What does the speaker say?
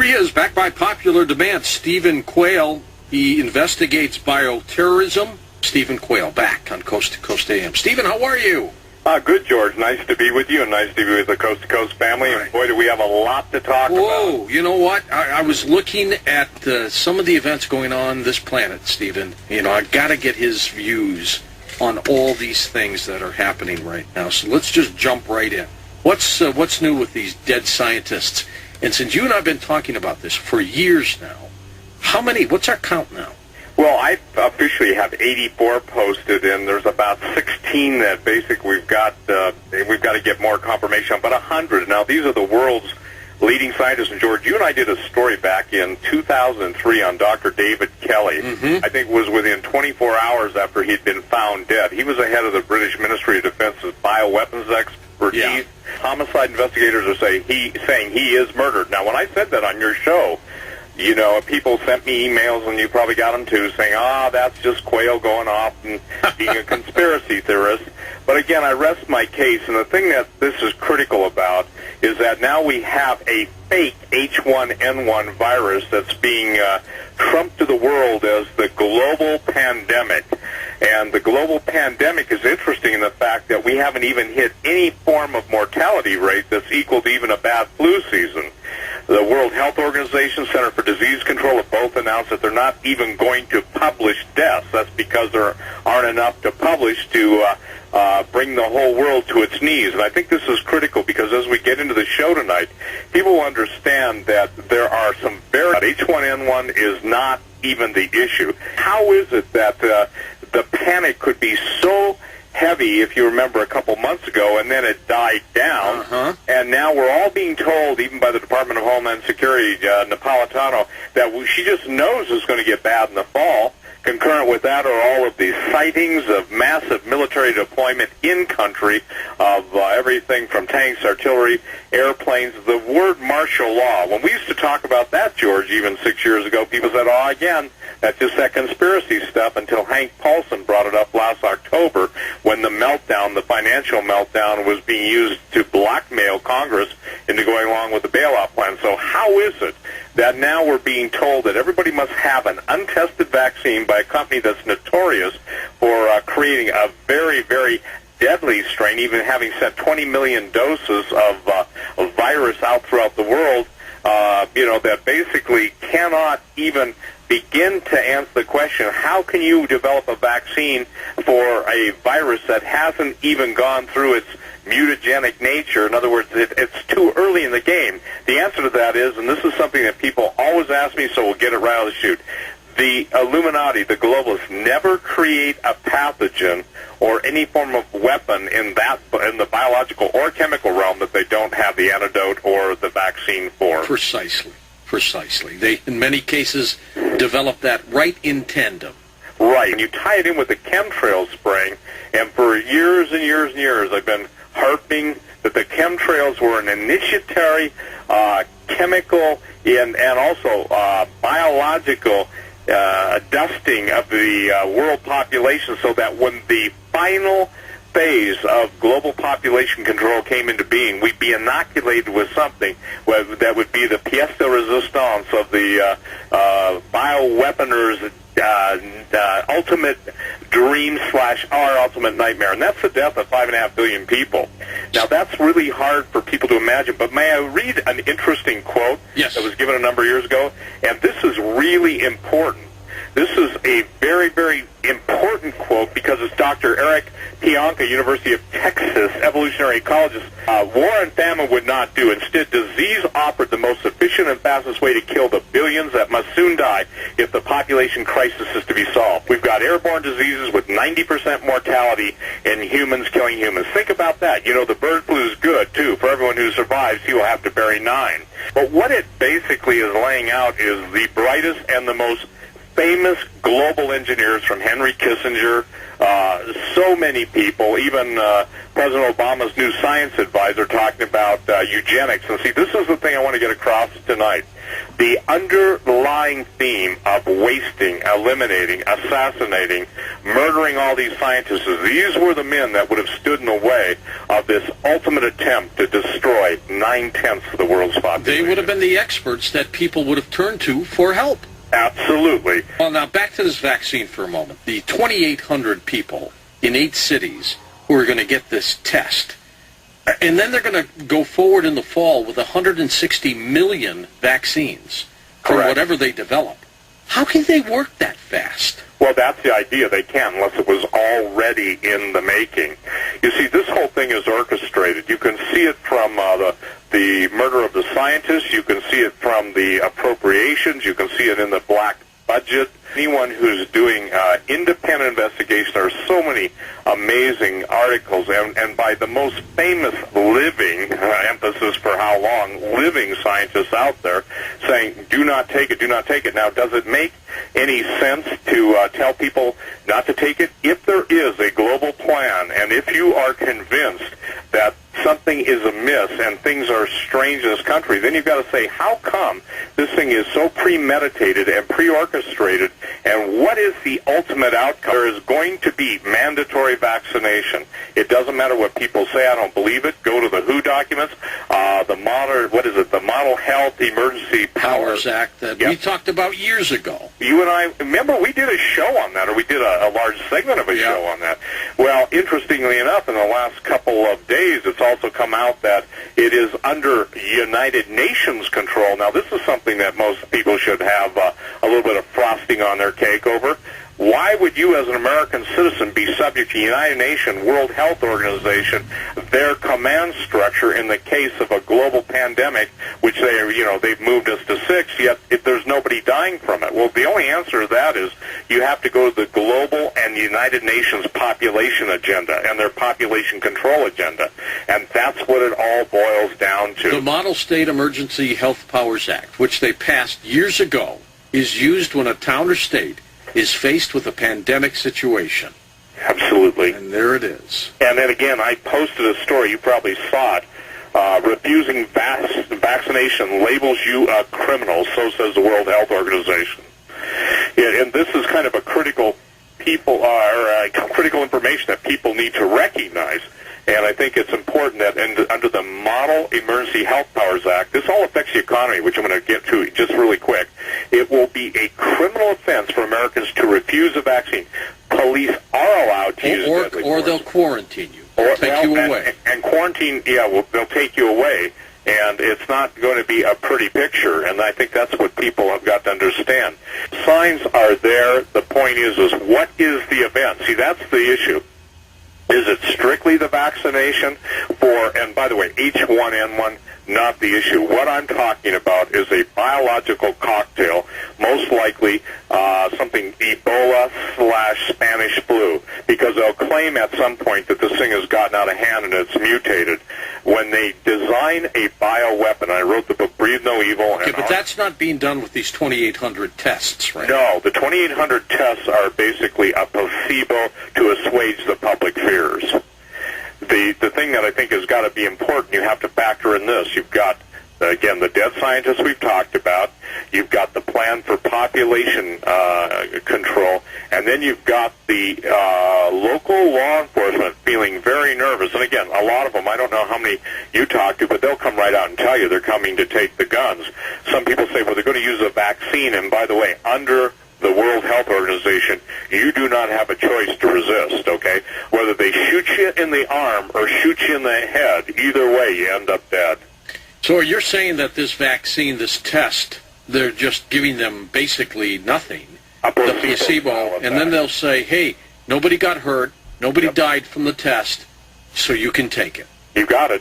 he is, back by popular demand. Stephen Quayle, he investigates bioterrorism. Stephen Quayle, back on Coast to Coast AM. Stephen, how are you? Good, George. Nice to be with you, and nice to be with the Coast to Coast family. Right. And boy, do we have a lot to talk about. Whoa, you know what? I was looking at some of the events going on this planet, Stephen. I've got to get his views on all these things that are happening right now. So let's just jump right in. What's new with these dead scientists? And since you and I have been talking about this for years now, what's our count now? Well, I officially have 84 posted, and there's about 16 that basically we've got to get more confirmation on, but 100. Now, these are the world's leading scientists. And, George, you and I did a story back in 2003 on Dr. David Kelly. I think it was within 24 hours after he'd been found dead. He was the head of the British Ministry of Defence's bioweapons expertise. Yeah. Homicide investigators are saying he is murdered. Now, when I said that on your show, people sent me emails, and you probably got them too, saying, that's just Quayle going off and being a conspiracy theorist. But again, I rest my case, and the thing that this is critical about is that now we have a fake H1N1 virus that's being trumped to the world as the global pandemic. And the global pandemic is interesting in the fact that we haven't even hit any form of mortality rate that's equal to even a bad flu season. The World Health Organization, Center for Disease Control, have both announced that they're not even going to publish deaths. That's because there aren't enough to publish to bring the whole world to its knees. And I think this is critical because as we get into the show tonight, people will understand that there are some H1N1 is not even the issue. How is it that the panic could be so heavy, if you remember, a couple months ago, and then it died down, and now we're all being told, even by the Department of Homeland Security, Napolitano, that she just knows it's going to get bad in the fall. Concurrent with that are all of these sightings of massive military deployment in country of everything from tanks, artillery, airplanes, the word martial law. When we used to talk about that, George, even 6 years ago, people said, again, that's just that conspiracy stuff, until Hank Paulson brought it up last October when the meltdown, the financial meltdown, was being used to blackmail Congress into going along with the bailout plan. So how is it that now we're being told that everybody must have an untested vaccine by a company that's notorious for creating a very, very deadly strain, even having sent 20 million doses of virus out throughout the world, that basically cannot even begin to answer the question, how can you develop a vaccine for a virus that hasn't even gone through its mutagenic nature? In other words, it's too early in the game. The answer to that is, and this is something that people always ask me, so we'll get it right out of the chute, the Illuminati, the globalists, never create a pathogen or any form of weapon in the biological or chemical realm that they don't have the antidote or the vaccine for. Precisely. They, in many cases, develop that right in tandem. Right. And you tie it in with the chemtrail spraying, and for years and years and years, I've been harping that the chemtrails were an initiatory chemical and also biological dusting of the world population, so that when the final phase of global population control came into being, we'd be inoculated with something that would be the pièce de résistance of the bioweaponers' ultimate dream / our ultimate nightmare. And that's the death of 5.5 billion people. Now, that's really hard for people to imagine, but may I read an interesting quote that was given a number of years ago? And this is really important. This is a very, very important quote because it's Dr. Eric Pianka, University of Texas, evolutionary ecologist. War and famine would not do. Instead, disease offered the most efficient and fastest way to kill the billions that must soon die if the population crisis is to be solved. We've got airborne diseases with 90% mortality in humans killing humans. Think about that. The bird flu is good, too. For everyone who survives, he will have to bury 9. But what it basically is laying out is the brightest and the most famous global engineers, from Henry Kissinger, so many people, even President Obama's new science advisor talking about eugenics. And see, this is the thing I want to get across tonight. The underlying theme of wasting, eliminating, assassinating, murdering all these scientists, these were the men that would have stood in the way of this ultimate attempt to destroy 9/10 of the world's population. They would have been the experts that people would have turned to for help. Absolutely. Well, now back to this vaccine for a moment. The 2,800 people in 8 cities who are going to get this test, and then they're going to go forward in the fall with 160 million vaccines for Correct. whatever they develop. How can they work that fast? Well, that's the idea. They can't unless it was already in the making. You see, this whole thing is orchestrated. You can see it from the murder of the scientists. You can see it from the appropriations. You can see it in the black budget. Anyone who's doing independent investigation, there are so many amazing articles, and by the most famous living, emphasis for how long, living scientists out there saying, do not take it, do not take it. Now, does it make any sense to tell people not to take it? If there is a global plan, and if you are convinced that something is amiss and things are strange in this country, then you've got to say, how come this thing is so premeditated and pre-orchestrated, and what is the ultimate outcome? There is going to be mandatory vaccination. It doesn't matter what people say. I don't believe it. Go to the WHO documents, the Model Health Emergency Powers Act that we talked about years ago. You and I, remember, we did a show on that, or we did a large segment of a show on that. Well, interestingly enough, in the last couple of days, it's also come out that it is under United Nations control. Now, this is something that most people should have a little bit of frosting on their cake over. Why would you, as an American citizen, be subject to United Nations, World Health Organization, their command structure in the case of a global pandemic, which they've moved us to 6, yet if there's nobody dying from it? Well, the only answer to that is you have to go to the global and United Nations population agenda and their population control agenda, and that's what it all boils down to. The Model State Emergency Health Powers Act, which they passed years ago, is used when a town or state is faced with a pandemic situation. Absolutely. And there it is. And then again, I posted a story, you probably saw it, refusing vaccination labels you a criminal, so says the World Health Organization. And this is kind of a critical critical information that people need to recognize. And I think it's important that under the Model Emergency Health Powers Act, this all affects the economy, which I'm going to get to just really quick. It will be a criminal offense for Americans to refuse a vaccine. Police are allowed to use deadly or force. they'll quarantine you. Take you away. And quarantine, they'll take you away. And it's not going to be a pretty picture, and I think that's what people have got to understand. Signs are there. The point is what is the event? See, that's the issue. Is it strictly the vaccination and by the way, H1N1, not the issue. What I'm talking about is a biological cocktail, most likely something Ebola/Spanish flu, because they'll claim at some point that this thing has gotten out of hand and it's mutated. When they design a bioweapon, I wrote the book Breathe No Evil. Okay, but that's not being done with these 2,800 tests, right? No, the 2,800 tests are basically a placebo to assuage the public fears. The thing that I think has got to be important, you have to factor in this. You've got, again, the dead scientists we've talked about. You've got the plan for population control. And then you've got the local law enforcement feeling very nervous. And again, a lot of them, I don't know how many you talk to, but they'll come right out and tell you they're coming to take the guns. Some people say, well, they're going to use a vaccine. And by the way, under the World Health Organization, you do not have a choice to resist, okay? Whether they shoot you in the arm or shoot you in the head, either way, you end up dead. So you're saying that this vaccine, this test, they're just giving them basically nothing, the placebo, and then they'll say, hey, nobody got hurt, nobody died from the test, so you can take it. You got it.